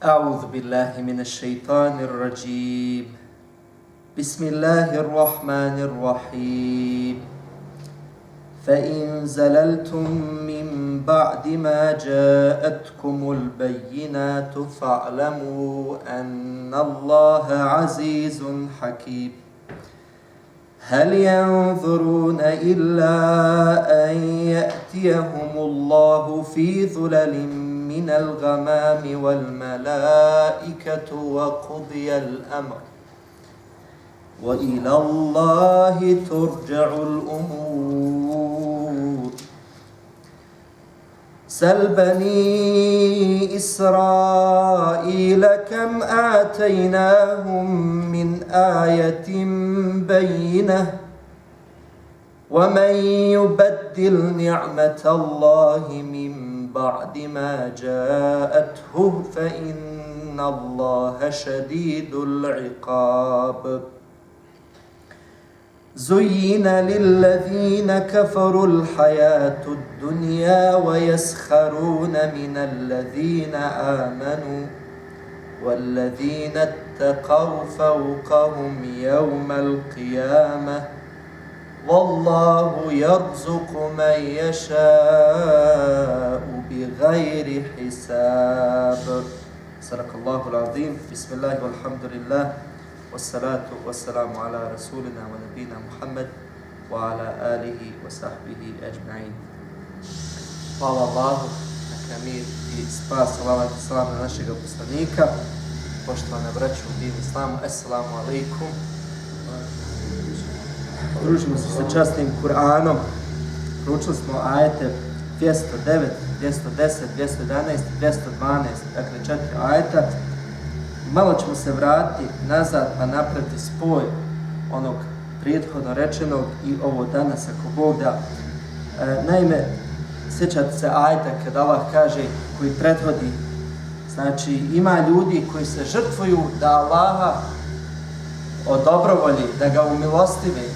أعوذ بالله من الشيطان الرجيم بسم الله الرحمن الرحيم فإن زللتم من بعد ما جاءتكم البينات فاعلموا أن الله عزيز حكيم هل ينظرون إلا أن يأتيهم الله في ظلل من الغمام والملائكة وقضي الأمر وإلى الله ترجع الأمور سل بني إسرائيل كم آتيناهم من آية بينة ومن يبدل نعمة الله من بعد ما جاءته فإن الله شديد العقاب زين للذين كفروا الحياة الدنيا ويسخرون من الذين آمنوا والذين اتقوا فوقهم يوم القيامة والله يرزق من يشاء بغير حساب صدق الله العظيم بسم الله والحمد لله والصلاة والسلام على رسولنا ونبينا محمد وعلى آله وصحبه أجمعين. Hvala Allahu, neka mir i spas, salavat i salam na našeg poslanika, poštovane braćo u dinu islamu, assalamu alaikum. Družimo se sa časnim Kur'anom, proučili smo ajete 209, 210, 211 i 212, dakle 4 ajeta. Malo ćemo se vratiti nazad pa napraviti spoj onog prethodno rečenog i ovo danas ako Bog da. Naime, sjećate se ajeta kad Allah kaže koji prethodi, znači ima ljudi koji se žrtvuju da Allaha odobrovolji, da ga umilostivi.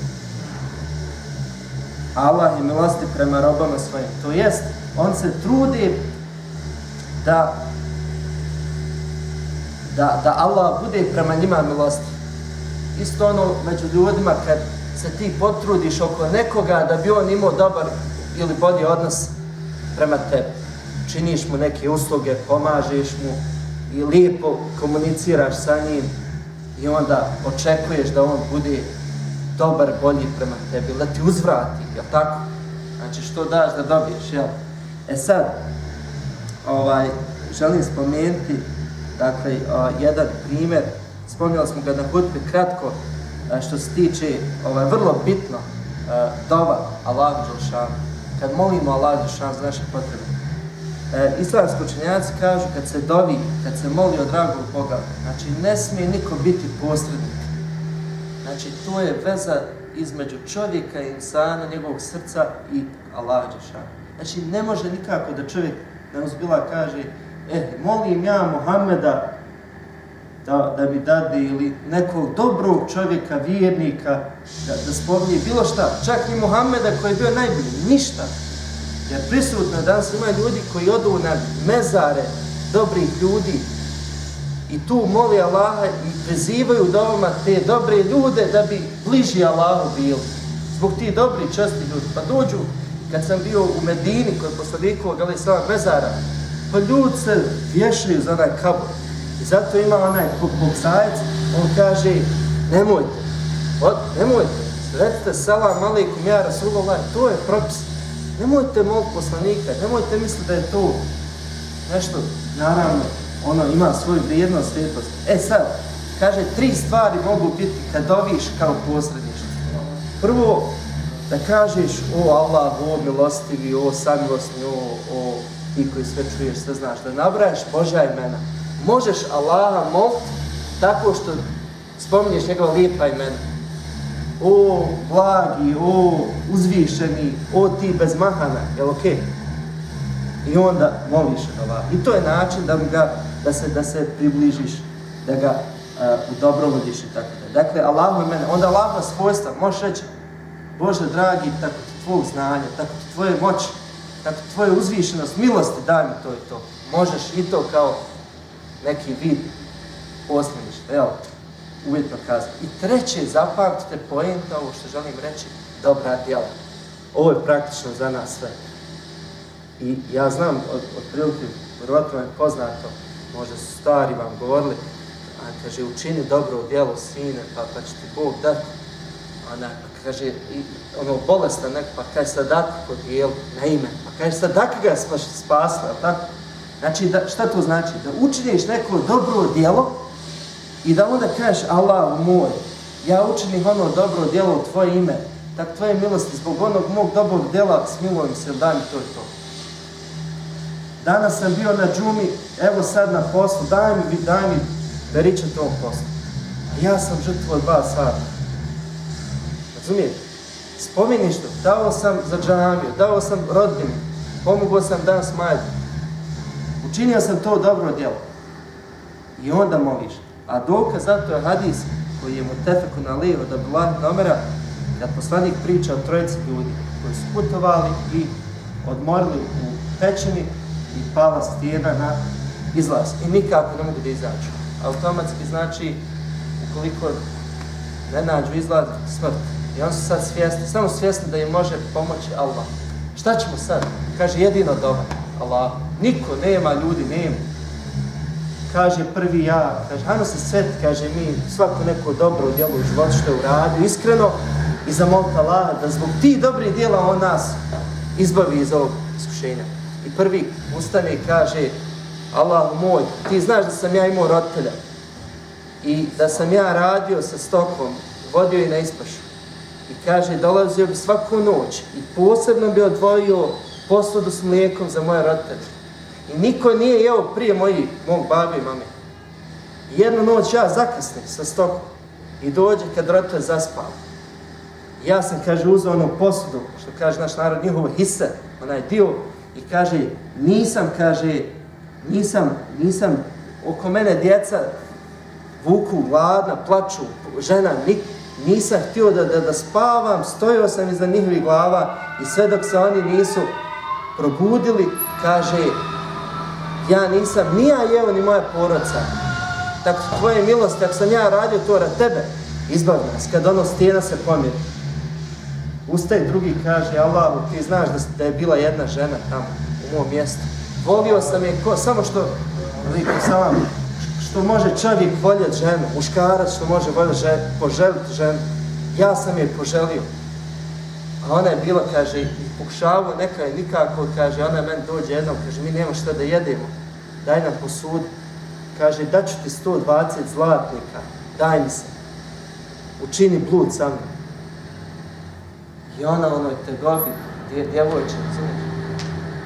Allah je milosti prema robama svojim. To jest, on se trudi da Allah bude prema njima milosti. Isto ono među ljudima kad se ti potrudiš oko nekoga da bi on imao dobar ili bolji odnos prema tebi. Činiš mu neke usluge, pomažeš mu i lijepo komuniciraš sa njim i onda očekuješ da on bude dobar, bolji prema tebi, da ti uzvrati, jel tako? Znači što daš da dobiješ, jel? Sad, želim spomenuti dakle, jedan primjer, spominjali smo ga na hutbi kratko, što se tiče, vrlo bitno, dova Allahu dželešanu. Kad molimo Allahu dželešanu za naše potrebe. Islamski učenjaci kažu kad se dovi, kad se moli od dragog Boga, znači ne smije niko biti posrednik. Znači to je veza između čovjeka i insana, njegovog srca i Allahu dželešanu. Znači ne može nikako da čovjek neuzbila kaže molim ja Muhammeda da mi dade ili nekog dobrog čovjeka, vjernika, da spominje bilo šta, čak i Muhammeda koji je bio najbolji, ništa. Jer prisutno danas ima ljudi koji odu na mezare dobrih ljudi i tu moli Allaha i prizivaju dovama te dobre ljude da bi bliži Allahu bili. Zbog tih dobrih, častih ljudi. Pa dođu, kad sam bio u Medini kod poslanikovog alejhiselam mezara, pa ljudi se vješaju za onaj kabor. I zato ima onaj policajac, on kaže, nemojte, recite selam alejkum ja Rasulullah, to je propis. Nemojte moliti poslanika, nemojte misliti da je to nešto, naravno, ono ima svoju vrijednost, svjetlost. Sad, kaže, 3 stvari mogu biti kad doviš kao posredništvo. Prvo, da kažeš, o Allah, o milostivi, o samilosni, o ti koji sve čuješ, sve znaš, da nabrajaš Božja imena. Možeš Allaha moliti tako što spominješ njegova lijepa imena. O blagi, o uzvišeni, o ti bez mahana, jel okej? I onda moliš Allaha. I to je način da se približiš, da ga udobrovodiš i tako da. Dakle, Allahu imena, onda Allahova svojstva, možeš reći, Bože dragi, tako ti tvog znanja, tako ti tvoje moći, tako tvoje uzvišenost, milosti, daj mi to i to. Možeš i to kao neki vid posljedišta, jel? Uvjetno kazano. I treće, zapamtite poenta, ovo što želim reći, dobra djela. Ovo je praktično za nas sve. I ja znam, od prilike, vjerovatno je poznato, možda su stari vam govorili, a kaže, učini dobro djelo, sine, pa će ti Bog dati. Ona kaže, bolestan neko, pa kaže, sadaku podijeli na ime, pa kaže, sadaka ga spasla, tako? Znači, šta to znači? Da učiniš neko dobro djelo i da onda kažeš, Allah moj, ja učinim ono dobro djelo u tvoje ime, tako tvoje milosti, zbog onog mog dobrog djela, smilujem se, daj mi to i to. Danas sam bio na džumi, evo sad na poslu, daj mi beričan tom poslu. A ja sam žrtvo 2 sata. Razumijete? Spomeniš to, dao sam za džamiju, dao sam rodbini, pomogao sam danas majdu. Učinio sam to dobro djelo. I onda moliš. A dokaz za to je hadis koji je mutefekun alejhi od Abdullah ibn Omera, kad poslanik priča o 3 ljudi koji su putovali i odmorili u pećini i pala stijena na izlaz. I nikako ne mogu da izađu. Automatski znači, ukoliko ne nađu izlaz, smrt. I oni su sad svjesni, samo svjesni da im može pomoći Allah. Šta ćemo sad? Kaže, jedino dova. Allah. Niko, nema ljudi, nema. Kaže prvi ja, kaže, hajmo se sveti, kaže mi, svako neko dobro djelo u životu što je uradio, iskreno, i zamolite Allaha da zbog tih dobrih djela on nas izbavi iz ovog iskušenja. I prvi ustane i kaže, Allah moj, ti znaš da sam ja imao roditelja i da sam ja radio sa stokom, vodio i na ispašu. I kaže, dolazio bi svaku noć i posebno bi odvojio posudu s mlijekom za moje roditelje. I niko nije jeo prije mog babi i mame. Jednu noć ja zakasnim sa stokom i dođe kad roditelj zaspava. Ja sam, kaže, uzeo onu posudu, što kaže naš narod, njihovo hisse, onaj dio, i kaže, nisam, oko mene djeca vuku, gladna, plaču, žena, nisam htio da spavam, stojao sam iza njihovih glava i sve dok se oni nisu probudili, kaže, ja nisam, ni ja jeo, ni moja porodica. Tako tvoje milosti, ako sam ja radio to rad tebe, izbavi nas, kad ono stijena se pomiri. Ustaje drugi, kaže, Allahu, ti znaš da je bila jedna žena tamo, u mom mjestu. Volio sam je, samo što može čovjek voljeti ženu, muškarac što može poželiti ženu. Ja sam je poželio. A ona je bila, kaže, i pokušavao, neka je nikako, kaže, ona meni dođe jednom, kaže, mi nema šta da jedemo, daj nam posudi. Kaže, daću ti 120 zlatnika, daj mi se, učini blud sa mnom. I ona onoj tegovi, djevojče,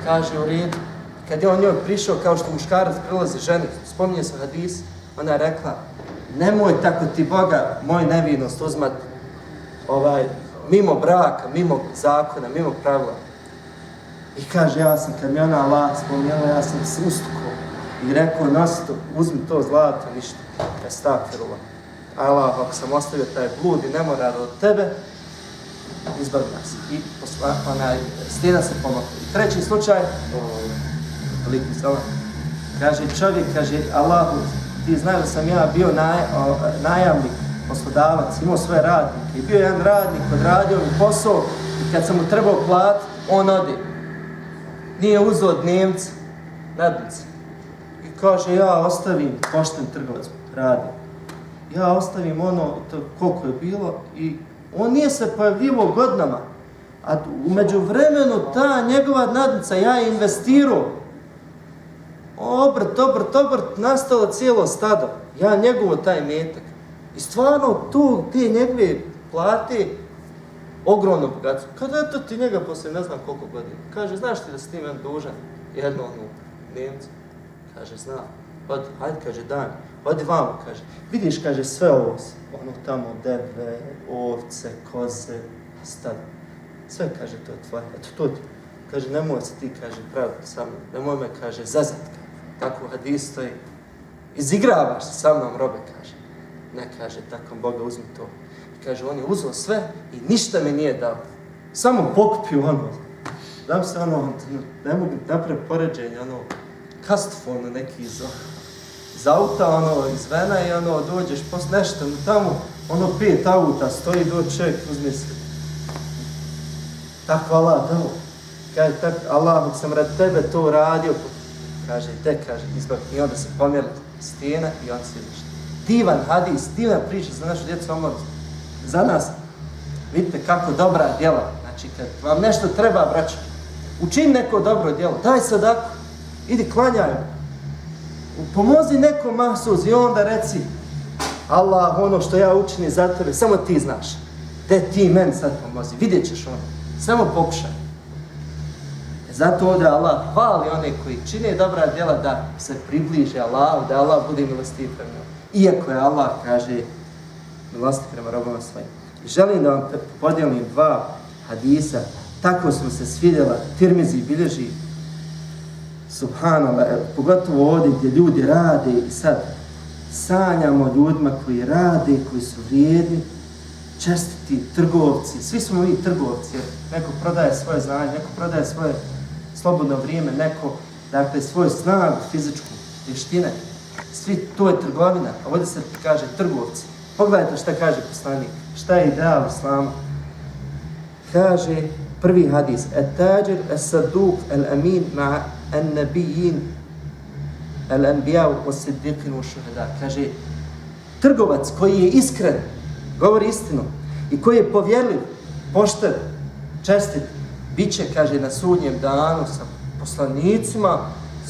kaže u redu. Kad je on njoj prišao, kao što muškarac prilazi ženi, spominje se hadis, ona je rekla, nemoj tako ti Boga moj nevinost uzmat mimo braka, mimo zakona, mimo pravila. I kaže, ja sam, kad mi ona Allah spominjala, ja sam se ustukao i rekao, nosi to, uzmi to zlato, ništa, estakfirullah. Allah, ako sam ostavio taj blud i nemoral od tebe, izbavi nas. I stijena se pomakla. I treći slučaj, kaže čovjek, kaže, Allahu, ti znaš da sam ja bio najamnik, poslodavac, imao svoje radnike i bio jedan radnik, odradio mi posao i kad sam mu trebao platiti, on ode. Nije uzeo dnevnice, nadnice. I kaže, ja ostavim, pošten trgovac radi. Ja ostavim ono koliko je bilo i on nije se pojavljivao godinama, a umeđu vremenu ta njegova nadnica, ja je investirao. Obrt, nastalo cijelo stado. Ja njegovo taj metak. I stvarno tu te njegove plate ogromno bogatstvo. Kada je to ti njega poslije ne znam koliko godina? Kaže, znaš ti da si ti meni dužan jednu onu dnevnicu? Kaže, znam. Hajde, kaže, daj mi. Odi vamo, kaže. Vidiš, kaže, sve ovo, ono tamo, deve, ovce, koze, stado. Sve, kaže, to je tvoje. Eto, to ti. Kaže, nemoj se ti, kaže, praviti sa mnom. Nemoj me, kaže, zazat. Tako u hadisu stoji. Izigravaš se sa mnom, robe, kaže. Ne, kaže, tako Boga, uzmi to. I kaže, on je uzeo sve i ništa mi nije dao. Samo pokupio ono. Dam se ono, ne mogu napraviti poređenje, ono, kastofon neki iz auta, ono, iz vena i ono, dođeš posle nešto, tamo, ono, 5 auta stoji, dođe čovjek, uzme se. Tako Allah dao. Kaže, tak, Allah, sam radi tebe to uradio, kaže, kaže, izbavi. I onda se pomjeri stijena i on se vidiš. Divan hadis, divan priča za našu djecu omladinu. Za nas, vidite kako dobra djela. Znači, kad vam nešto treba, braćo, učini neko dobro djelo, daj sadaku, idi klanjaj. Pomozi nekom mahsuz i onda reci, Allah, ono što ja učinim za tebe, samo ti znaš. Te ti meni sad pomozi, vidjet ćeš ono. Samo pokušaj. Zato ovdje Allah hvali one koji čine dobra djela da se približe Allahu, da Allah bude milostiv prema njemu. Iako je Allah, kaže, milostiv prema robama svojim. Želim da vam podijelim 2 hadisa. Tako smo se svidjela, Tirmizi bilježi, subhanallah, pogotovo ovdje gdje ljudi rade i sad sanjamo ljudima koji rade, koji su vrijedni, čestiti trgovci, svi smo mi trgovci, jer neko prodaje svoje znanje, neko prodaje svoje slobodno vrijeme, neko, dakle, svoju snagu, fizičku, vještine, svi, to je trgovina, a ovdje se kaže trgovci. Pogledajte šta kaže poslanik, šta je ideal islama. Kaže, prvi hadis, et-tađir es-saduq el-amin ma'a en-nabijin el-anbijav os-siddiqin us-šuhada. Kaže, trgovac koji je iskren, govori istinu, i koji je povjerljiv, pošten, čestit, bit će, kaže, na sudnjem danu sa poslanicima,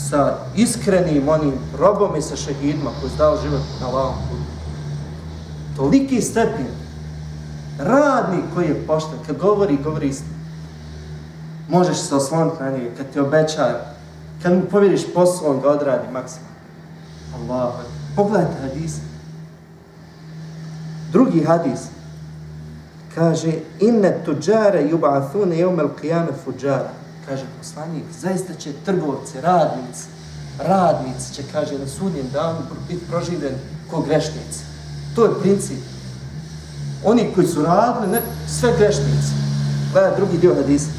sa iskrenim onim robom i sa šehidima koji su dali život na Allahovom putu. Toliki stepen, radnik koji je pošten, kad govori istinu. Možeš se osloniti na njega, kad ti obećaje, kad mu povjeriš posao, on ga odradi maksimalno. Allah, pogledajte hadis. Drugi hadis kaže, inne tuđare yub'athune yawm al-qiyame fuđara. Kaže poslanik, zaista će trgovci, radnici će, kaže, na sudnjem danu biti proživljeni kao grešnici. To je princip. Oni koji su radili, ne, sve grešnici. Gledaj drugi dio hadisa.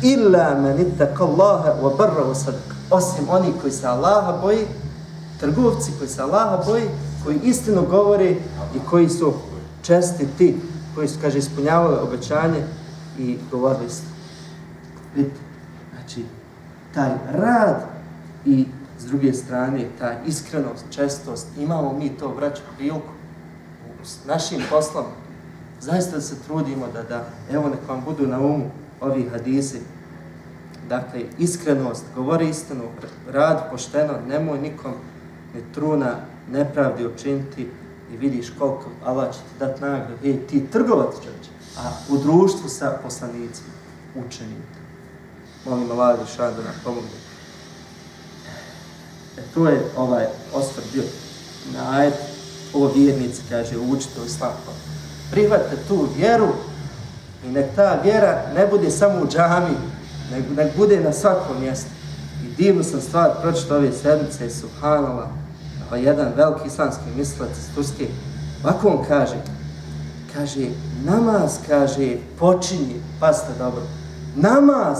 Illa man ittaqa Allaha wa barra wa sadaqa. Osim oni koji se Allaha boji, trgovci koji se Allaha boji, koji istinu govore i koji su čestiti, koji su, kaže, ispunjavali obećanje i govorili istinu. Vidite, znači, taj rad i s druge strane, ta iskrenost, čestost, imamo mi to, braćo, priliku s našim poslom. Zaista da se trudimo da evo nek vam budu na umu ovi hadisi. Dakle, iskrenost, govori istinu, rad pošteno, nemoj nikom ni truna nepravdi učiniti i vidiš koliko Allah će ti dati nagradu. Ti trgovac čovječe, a u društvu sa poslanicima, učenim. Molim Allah da nam pomogne. To je ovaj osvrt bio na ajet. Ovo vjernici, kaže, učite u islamu. Prihvatite tu vjeru i nek ta vjera ne bude samo u džami, nek bude na svakom mjestu. I divnu sam stvar pročito ove sedmice, subhanallah, jedan veliki islamski mislilac iz Turske, ovako on kaže, namaz, kaže, počinje, pazite dobro, namaz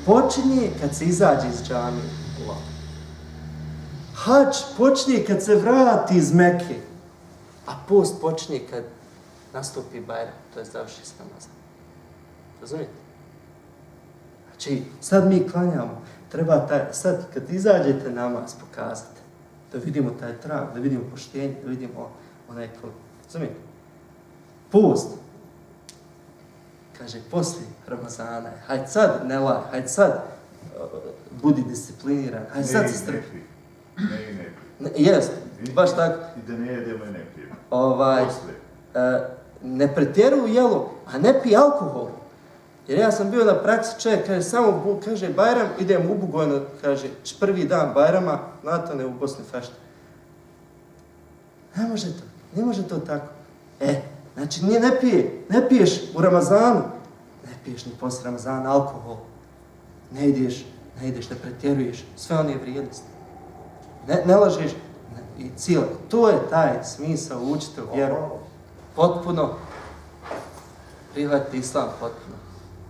počinje kad se izađe iz džamije. Hadž počinje kad se vrati iz Mekke, a post počinje kad nastupi Bajram, to je završi s namazom. Razumijete? Znači, sad mi klanjamo, treba sad kad izađete namaz pokazati, da vidimo taj trag, da vidimo poštenje, da vidimo onaj koliko. Razumijete? Post. Kaže, poslije Ramazana, hajde sad ne laj, hajde sad budi discipliniran, hajde sad se strpi. Jest, baš tako. I da ne jedemo i ne pijemo. Ne pretjeruj jelo, a ne pij alkohol. Jer ja sam bio na praksi, čovjek kaže, samo kaže Bajram, idem u Bugojno, kaže, prvi dan Bajrama, Natane u Bosni fešta. Ne može to tako. Znači ne piješ u Ramazanu, ne piješ ni poslije Ramazana alkohol, ne ideš, ne pretjeruješ, sve one vrijednosti. Ne lažeš i cijelo. To je taj smisao, učite u vjeru. Potpuno prihvatite islam potpuno.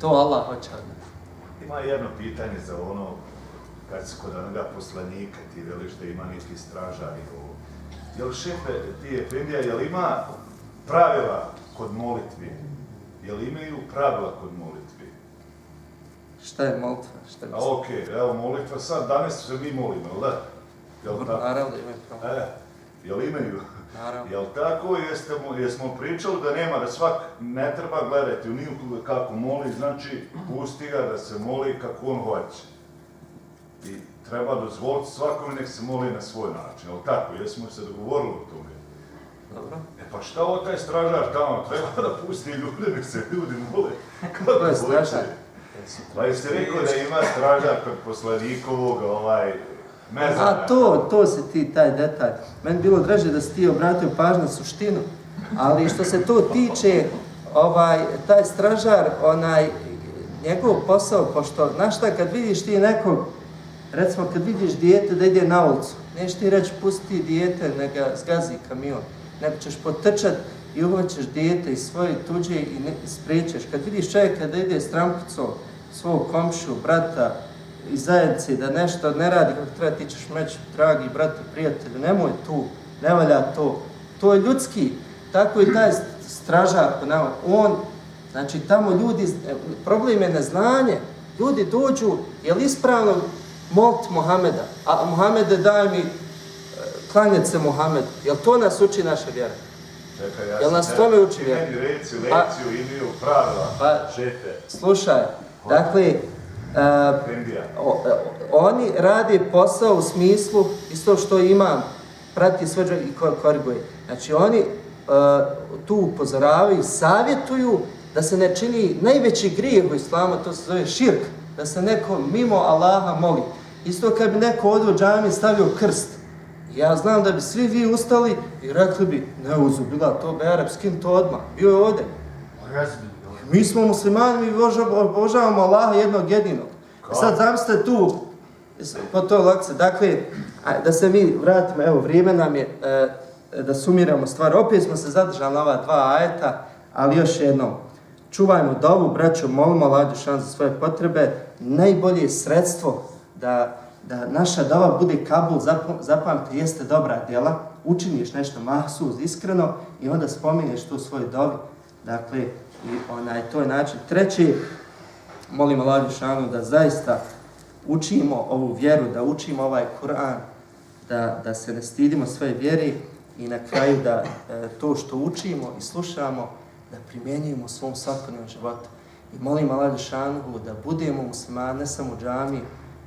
To Allah hoće od nas. Ima jedno pitanje za ono kad si kod onoga poslanika, ti veliš da ima neki stražari ovo. Jel šefe, ti efendija, jel ima pravila kod molitvi? Jel imaju pravila kod molitvi? Šta je molitva? Okej, evo molitva sad, danas se mi molimo, jel da? Naravno da imaju pravila. Jel imaju? Naravno. Jel tako, jesmo pričali da nema, da svak ne treba gledati u nikoga kako moli, znači pusti ga da se moli kako on hoće. I treba dozvoliti svakome nek se moli na svoj način, jel tako, jesmo se dogovorili o tome. Dobro. Pa šta ovo taj stražar tamo, treba da pusti ljude, nek se ljudi mole. Kako je stražar? Pa jeste rekao da ima stražar kod poslanikovog, to si ti, taj detalj. Meni bilo draže da si ti obratio pažnju na suštinu, ali što se to tiče, taj stražar, njegov posao, pošto, znaš šta, kad vidiš ti nekog, recimo kad vidiš dijete da ide na ulicu, neš ti reći pusti dijete, nek ga zgazi kamion, nego ćeš potrčat i uhoćeš dijete iz svoje tuđe i spriječeš. Kad vidiš čovjeka da ide s trampucom, svog komšu, brata, i zajednici, da nešto ne radi kako treba, ti ćeš meći, dragi brate, prijatelju, nemoj tu, ne valja to. To je ljudski, tako i taj stražar, znači tamo ljudi, problem je neznanje, ljudi dođu, je li ispravno moliti Mohameda, a Mohamede daj mi klanjati se Mohamedu, jel to nas uči naša vjera? Čekaj, jel nas tome uči vjera? Ti meni reci lekciju, imaju pravila, šefe. Slušaj, dakle, oni rade posao u smislu, isto što imam, prati sve i koriguje. Znači oni tu upozoravaju, savjetuju da se ne čini najveći grijeh u islamu, to se zove širk, da se neko mimo Allaha moli. Isto kad bi neko ovdje u džamiji stavio krst. Ja znam da bi svi vi ustali i rekli bi, ne uzubila, to be Arab, skin to odmah, bio je ovdje. Mi smo muslimani, mi obožavamo Allaha jednog jedinog. Sad zamislite tu, po toj lekciji, dakle, da se mi vratimo, evo, vrijeme nam je da sumiramo stvari. Opet smo se zadržali na ova dva ajeta, ali još jednom, čuvajmo dovu, braćo, molimo Allah dželešanu za svoje potrebe, najbolje sredstvo da naša dova bude kabul, zapamti, jeste dobra djela, učiniš nešto mahsuz, iskreno i onda spominješ tu svoj dovi. Dakle, to je način. Treći, molim Allah dželešanu da zaista učimo ovu vjeru, da učimo ovaj Kur'an, da se ne stidimo svoje vjere i na kraju da to što učimo i slušamo, da primjenjujemo u svom svakodnevnom životu. I molim Allah dželešanu da budemo muslimani ne samo u džamiji,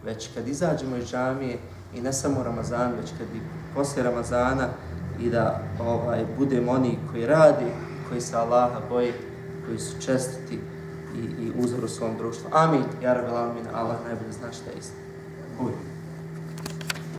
već kad izađemo iz džamije i ne samo u Ramazanu, već kad i poslije Ramazana i da budemo oni koji radi, koji se Allaha boje, koji su čestiti i uzor u svom društvu. Amin. Ja Rabbel Alamin, Allah najbolje zna šta je istina.